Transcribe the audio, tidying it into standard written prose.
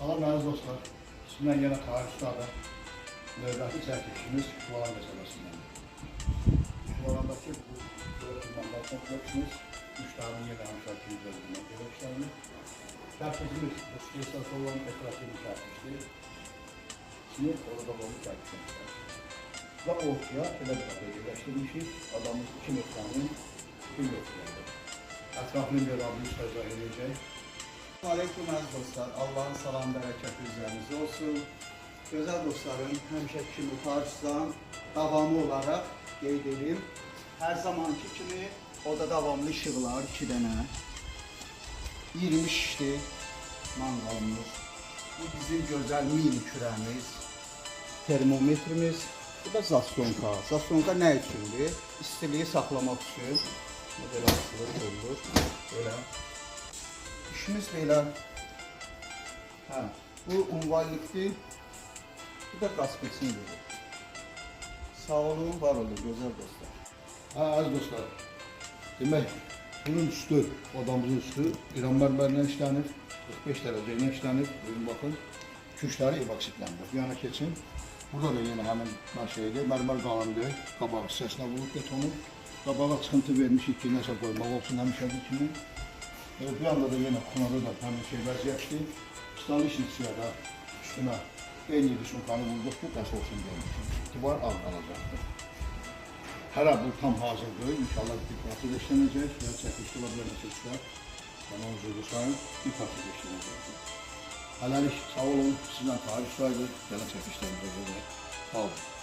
Salam əziz dostlar. İsmimdən yenə Tahir Ustadır. Növbəti çəkilişimiz Şuvalan məsələsindəndir. Şuvalandakı bu dörtmanlar kompleksimiz müştərinin yerə həmşərkini gözləmək gerekçələrini. Şərkimiz istehsas olan dekorativ şərkişdir. İçini orada olub şərkişdir. Və ortaya belə bir adı yerləşdirmişik. Adamımız 2 metrənin 1 metrədir. Ətrafını bir abimiz təzah edəcək. Aleyküm əziz dostlar, Allah'ın salam bərəkəti üzərinizdə olsun. Gözəl dostlarım, həmişə kimi Tarsdan davamlı olaraq qeyd edeyim. Hər zamanki kimi o da davamlı işıqlar 2 dənə. 20 şişli manqalımız. Bu bizim gözəl mini kürəmiz. Termometrimiz. Bu da zastonka. Zastonka nə üçündür? İstiliyi saxlamaq üçün. Bu belə asılır, olur. Belə. İşimiz belə. Bu unvallikdir. Bu da qaspeçin verir. Sağ olun, var olun, gözəl dostlar. Əziz dostlar, demək, bunun üstü, odamızın üstü İran mərmərindən işlənir, 45 dərəcə ilə işlənir. Bugün baxın, küşləri evaksitləndir. Bu yana keçin. Burada da yenə həmin şeydir, mərmər qalanıdır. Qabağı hissəsinə vurub betonu. Qabağa çıxıntı vermişik ki, nəsə qoymaq olsun həmişəki kimi. Evet, bir anda da yenə xunada da həmin şey vəziyyətdir. Stalişnitsiya da üstünə eyni düşünkanı vurduq ki, qəs olsun deyilmişik. İtibar ağ qalacaqdır. Hələ bu tam hazırdır. İnşallah bir proses işlənəcək. Və çəkilişdə ola bilər məsəlçilər. Zaman ucuzlu sayın bir proses işlənəcək. Hələlik sağ olun. Sizdən Tahir Ustaydı. Gələn çəkilişlərimizə görə. Sağ olun.